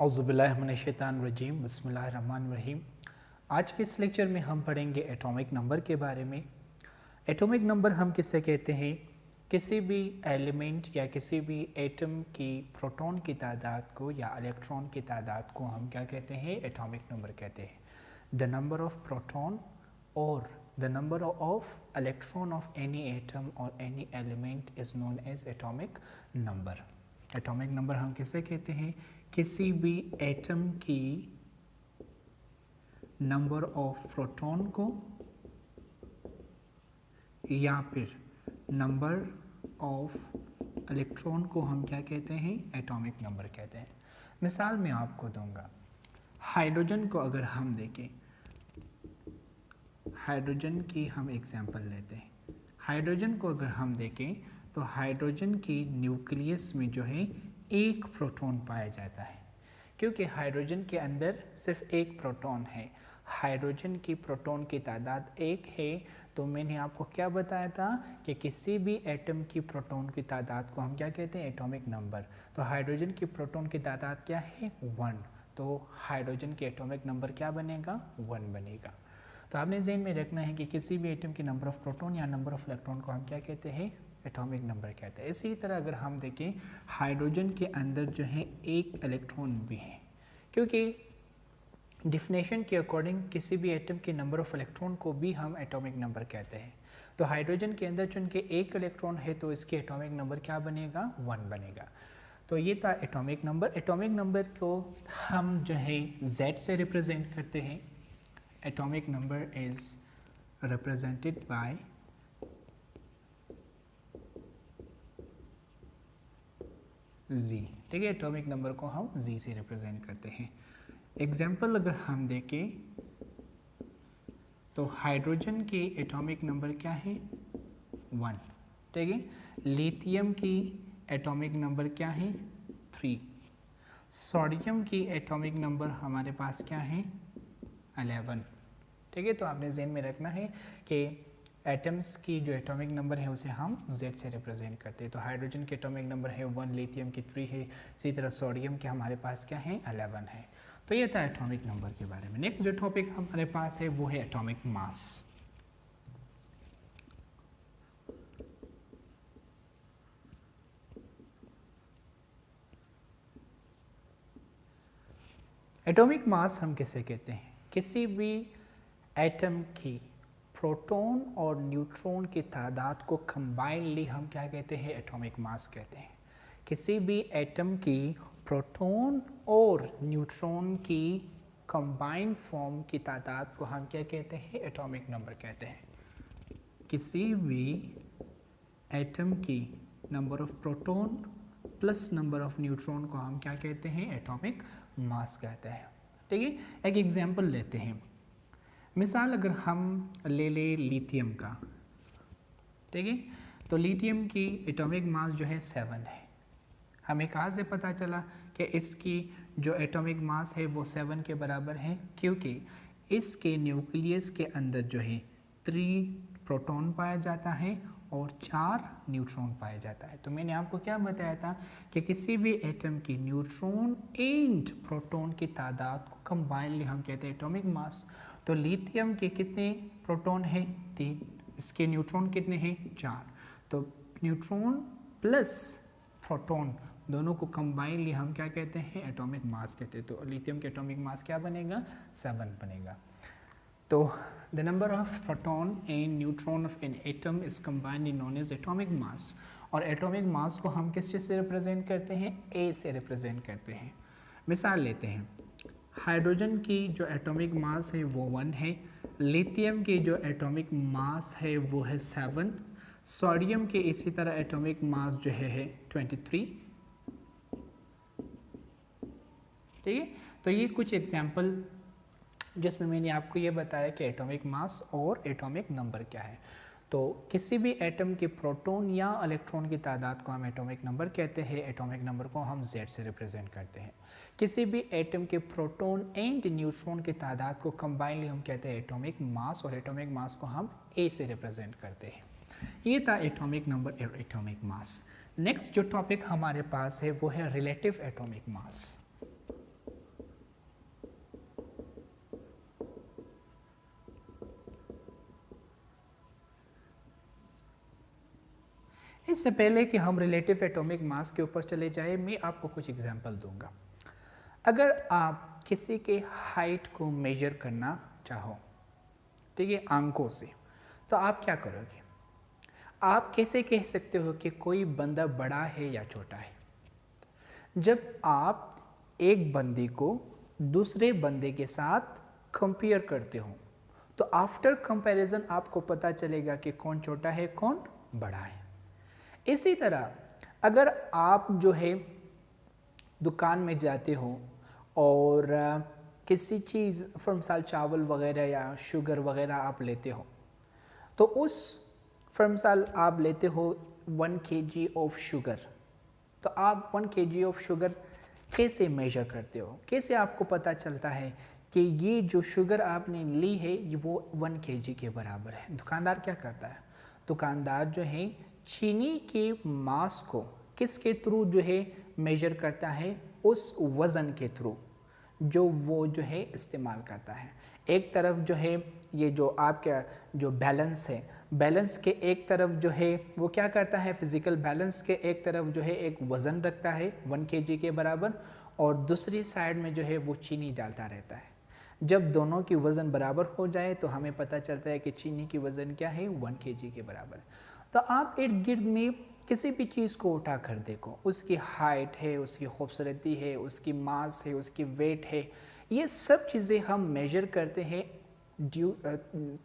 औज़ुबिल्लाहिमिनश्शैतानिर्रजीम बिस्मिल्लाहिर्रहमानिर्रहीम। आज के इस लेक्चर में हम पढ़ेंगे एटॉमिक नंबर के बारे में। एटॉमिक नंबर हम किसे कहते हैं? किसी भी एलिमेंट या किसी भी एटम की प्रोटॉन की तादाद को या इलेक्ट्रॉन की तादाद को हम क्या कहते हैं? एटॉमिक नंबर कहते हैं। द नंबर ऑफ प्रोटॉन और the number of electron of any atom और any element is known as atomic number. Atomic number हम किसे कहते हैं? किसी भी एटम की नंबर ऑफ प्रोटॉन को या फिर नंबर ऑफ इलेक्ट्रॉन को हम क्या कहते हैं? एटॉमिक नंबर कहते हैं। मिसाल मैं आपको दूंगा, हाइड्रोजन को अगर हम देखें, हाइड्रोजन की हम एग्जांपल लेते हैं। हाइड्रोजन को अगर हम देखें तो हाइड्रोजन की न्यूक्लियस में जो है एक प्रोटॉन पाया जाता है, क्योंकि हाइड्रोजन के अंदर सिर्फ एक प्रोटॉन है। हाइड्रोजन की प्रोटॉन की तादाद एक है, तो मैंने आपको क्या बताया था कि किसी भी एटम की प्रोटॉन की तादाद को हम क्या कहते हैं? Atomic number. तो हाइड्रोजन की प्रोटॉन की तादाद क्या है? 1। तो हाइड्रोजन के एटॉमिक नंबर क्या बनेगा? 1 बनेगा। तो आपने ज़हन में रखना है कि किसी भी एटम की नंबर ऑफ प्रोटॉन या नंबर ऑफ इलेक्ट्रॉन को हम क्या कहते हैं? एटॉमिक नंबर कहते हैं। इसी तरह अगर हम देखें, हाइड्रोजन के अंदर जो है एक इलेक्ट्रॉन भी है, क्योंकि डिफिनेशन के अकॉर्डिंग किसी भी एटम के नंबर ऑफ इलेक्ट्रॉन को भी हम एटॉमिक नंबर कहते हैं। तो हाइड्रोजन के अंदर चूंकि एक इलेक्ट्रॉन है, तो इसके एटॉमिक नंबर क्या बनेगा? 1 बनेगा। तो ये था एटॉमिक नंबर। एटॉमिक नंबर को हम जो है Z से रिप्रेजेंट करते हैं। Atomic number is represented by Z। ठीक है, एटॉमिक नंबर को हम Z से रिप्रेजेंट करते हैं। एग्जाम्पल अगर हम देखें तो हाइड्रोजन की एटॉमिक नंबर क्या है? 1। ठीक है, लिथियम की एटॉमिक नंबर क्या है? 3। सोडियम की एटॉमिक नंबर हमारे पास क्या है? 11। ठीक है, तो आपने ज़हन में रखना है कि एटम्स की जो एटॉमिक नंबर है उसे हम Z से रिप्रेजेंट करते हैं। तो हाइड्रोजन के एटॉमिक नंबर है 1, लिथियम की 3 है, इसी तरह सोडियम के हमारे पास क्या है? 11 है। तो ये था एटॉमिक नंबर के बारे में। नेक्स्ट जो टॉपिक हमारे पास है वो है एटॉमिक मास। एटॉमिक मास हम किसे कहते हैं? किसी भी एटम की प्रोटॉन और न्यूट्रॉन की तादाद को कंबाइनली हम क्या कहते हैं? एटॉमिक मास कहते हैं। किसी भी एटम की प्रोटॉन और न्यूट्रॉन की कंबाइंड फॉर्म की तादाद को हम क्या कहते हैं? एटॉमिक नंबर कहते हैं। किसी भी एटम की number of proton plus number of neutron को हम क्या कहते हैं? एटॉमिक मास कहते हैं। ठीक है, एक एग्जांपल लेते हैं। मिसाल अगर हम ले लिथियम का, ठीक है, तो लिथियम की एटॉमिक मास जो है 7 है। हमें कहाँ से पता चला कि इसकी जो एटॉमिक मास है वो 7 के बराबर है? क्योंकि इसके न्यूक्लियस के अंदर जो है 3 प्रोटॉन पाया जाता है और 4 न्यूट्रॉन पाया जाता है। तो मैंने आपको क्या बताया था कि किसी भी एटम की न्यूट्रॉन एंड प्रोटॉन की तादाद को कंबाइनली हम कहते हैं एटॉमिक मास। तो लिथियम के कितने प्रोटॉन हैं? 3। इसके न्यूट्रॉन कितने हैं? 4। तो न्यूट्रॉन प्लस प्रोटॉन दोनों को कंबाइनली हम क्या कहते हैं? एटॉमिक मास कहते हैं। तो लिथियम के एटॉमिक मास क्या बनेगा? 7 बनेगा। तो the number of proton and neutron of an atom is combined in known as atomic mass. और एटॉमिक मास को हम किस चीज़ से रिप्रेजेंट करते हैं? A से रिप्रेजेंट करते हैं। मिसाल लेते हैं, हाइड्रोजन की जो एटॉमिक मास है वो 1 है, लिथियम की जो एटॉमिक मास है वो है 7, सोडियम के इसी तरह एटॉमिक मास जो है 23। ठीक है, तो ये कुछ एग्जाम्पल जिसमें मैंने आपको ये बताया कि एटॉमिक मास और एटॉमिक नंबर क्या है। तो किसी भी एटम के प्रोटॉन या इलेक्ट्रॉन की तादाद को हम एटॉमिक नंबर कहते हैं। एटॉमिक नंबर को हम Z से रिप्रेजेंट करते हैं। किसी भी एटम के प्रोटॉन एंड न्यूट्रॉन की तादाद को कंबाइनली हम कहते हैं एटॉमिक मास, और एटॉमिक मास को हम A से रिप्रेजेंट करते हैं। ये था एटॉमिक नंबर और एटॉमिक मास। नेक्स्ट जो टॉपिक हमारे पास है वो है रिलेटिव एटॉमिक मास। इससे पहले कि हम रिलेटिव एटॉमिक मास के ऊपर चले जाए, मैं आपको कुछ एग्जांपल दूंगा। अगर आप किसी के हाइट को मेजर करना चाहो, ठीक है, आंखों से, तो आप क्या करोगे? आप कैसे कह सकते हो कि कोई बंदा बड़ा है या छोटा है? जब आप एक बंदे को दूसरे बंदे के साथ कंपेयर करते हो, तो आफ्टर कंपैरिजन आपको पता चलेगा कि कौन छोटा है, कौन बड़ा है। इसी तरह अगर आप जो है दुकान में जाते हो और किसी चीज़ फॉर मिसाल चावल वगैरह या शुगर वगैरह आप लेते हो, तो उस फॉर मिसाल आप लेते हो 1 kg ऑफ शुगर, तो आप 1 kg ऑफ शुगर कैसे मेजर करते हो? कैसे आपको पता चलता है कि ये जो शुगर आपने ली है ये वो 1 kg के बराबर है? दुकानदार क्या करता है? दुकानदार जो है चीनी के मास को किसके थ्रू जो है मेजर करता है? उस वज़न के थ्रू जो वो जो है इस्तेमाल करता है। एक तरफ जो है ये जो आपका जो बैलेंस है, बैलेंस के एक तरफ जो है वो क्या करता है? फिजिकल बैलेंस के एक तरफ जो है एक वज़न रखता है 1 kg के बराबर, और दूसरी साइड में जो है वो चीनी डालता रहता है। जब दोनों की वज़न बराबर हो जाए तो हमें पता चलता है कि चीनी की वज़न क्या है? 1 kg के बराबर। तो आप इर्द गिर्द में किसी भी चीज़ को उठा कर देखो, उसकी हाइट है, उसकी खूबसूरती है, उसकी मास है, उसकी वेट है, ये सब चीज़ें हम मेजर करते हैं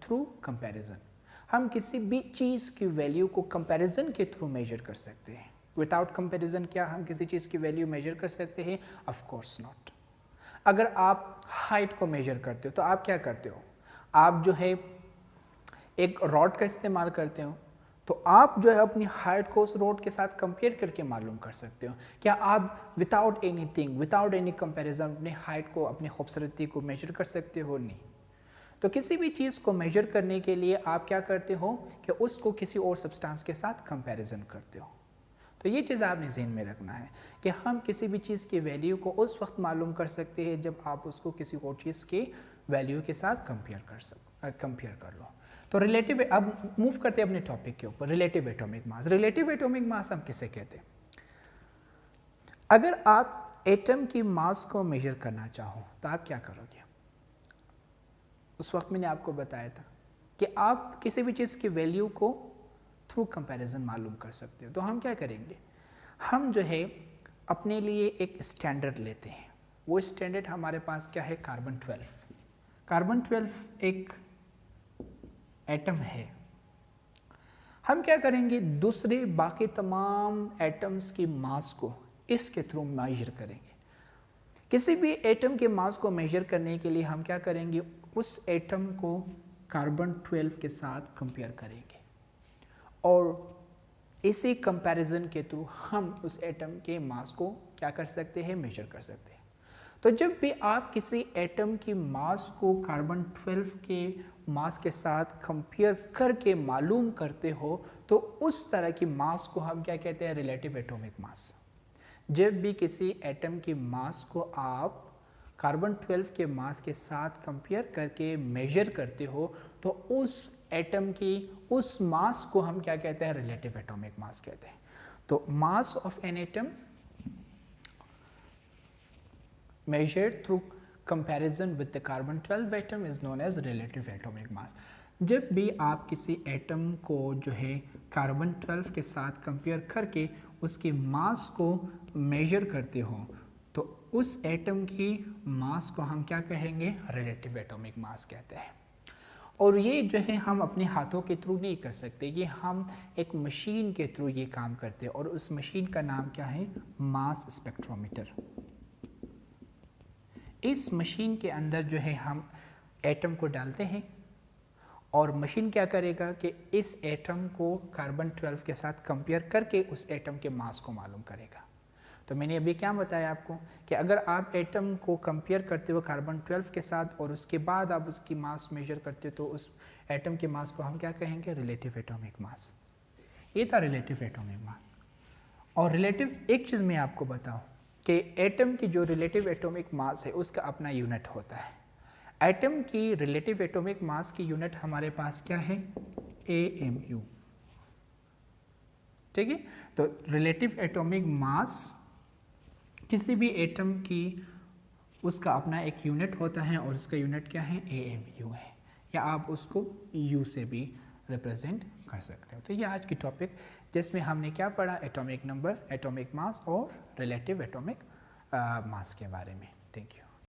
थ्रू कंपैरिजन। हम किसी भी चीज़ की वैल्यू को कंपैरिजन के थ्रू मेजर कर सकते हैं। विदाउट कंपैरिजन क्या हम किसी चीज़ की वैल्यू मेजर कर सकते हैं? Of course not. अगर आप हाइट को मेजर करते हो तो आप क्या करते हो? आप जो है एक रॉड का इस्तेमाल करते हो, तो आप जो है अपनी हाइट को उस रोड के साथ कंपेयर करके मालूम कर सकते हो। क्या आप without anything, without any comparison अपनी हाइट को, अपनी खूबसूरती को मेजर कर सकते हो? नहीं। तो किसी भी चीज़ को मेजर करने के लिए आप क्या करते हो कि उसको किसी और सब्सटेंस के साथ कंपैरिजन करते हो। तो ये चीज़ आपने जहन में रखना है कि हम किसी भी चीज़ की वैल्यू को उस वक्त मालूम कर सकते हैं जब आप उसको किसी और चीज़ के वैल्यू के साथ कंपेयर कर लो। तो रिलेटिव, अब मूव करते हैं अपने टॉपिक के ऊपर, relative atomic mass. Relative atomic mass हम किसे कहते हैं? अगर आप एटम की मास को मेजर करना चाहो तो आप क्या करोगे? उस वक्त मैंने आपको बताया था कि आप किसी भी चीज़ की वैल्यू को थ्रू कंपैरिजन मालूम कर सकते हो। तो हम क्या करेंगे? हम जो है अपने लिए एक स्टैंडर्ड लेते हैं। वो स्टैंडर्ड हमारे पास क्या है? कार्बन 12। कार्बन 12 एक एटम है। हम क्या करेंगे? दूसरे बाकी तमाम एटम्स की मास को इसके थ्रू मेजर करेंगे। किसी भी एटम के मास को मेजर करने के लिए हम क्या करेंगे? उस एटम को कार्बन 12 के साथ कंपेयर करेंगे और इसी कंपैरिजन के थ्रू हम उस एटम के मास को क्या कर सकते हैं? मेजर कर सकते हैं। तो जब भी आप किसी एटम की मास को कार्बन 12 के मास के साथ कंपेयर करके मालूम करते हो तो उस तरह की मास को हम क्या कहते हैं? Relative atomic mass. जब भी किसी एटम की मास को आप कार्बन 12 के मास के साथ कंपेयर करके मेजर करते हो तो उस एटम की उस मास को हम क्या कहते हैं? रिलेटिव एटॉमिक मास कहते हैं। तो mass of an atom measured through comparison with the carbon 12 atom is known as relative atomic mass। जब भी आप किसी एटम को जो है कार्बन 12 के साथ कंपेयर करके उसकी मास को मेजर करते हो तो उस एटम की मास को हम क्या कहेंगे? रिलेटिव एटॉमिक मास कहते हैं। और ये जो है हम अपने हाथों के थ्रू नहीं कर सकते, ये हम एक मशीन के थ्रू ये काम करते हैं और उस मशीन का नाम क्या है? मास स्पेक्ट्रोमीटर। इस मशीन के अंदर जो है हम एटम को डालते हैं और मशीन क्या करेगा कि इस एटम को कार्बन 12 के साथ कंपेयर करके उस एटम के मास को मालूम करेगा। तो मैंने अभी क्या बताया आपको कि अगर आप एटम को कंपेयर करते हो कार्बन 12 के साथ और उसके बाद आप उसकी मास मेजर करते हो तो उस एटम के मास को हम क्या कहेंगे? Relative atomic mass. ये था रिलेटिव एटॉमिक मास। और रिलेटिव, एक चीज़ मैं आपको बताऊँ कि एटम की जो रिलेटिव एटॉमिक मास है उसका अपना यूनिट होता है। एटम की रिलेटिव एटॉमिक मास की यूनिट हमारे पास क्या है? AMU। ठीक है। तो रिलेटिव एटॉमिक मास किसी भी एटम की उसका अपना एक यूनिट होता है और उसका यूनिट क्या है, AMU है, या आप उसको U से भी रिप्रेजेंट कर सकते हो। तो ये आज की टॉपिक जिसमें हमने क्या पढ़ा, एटॉमिक नंबर, एटॉमिक मास और रिलेटिव एटॉमिक मास के बारे में। Thank you.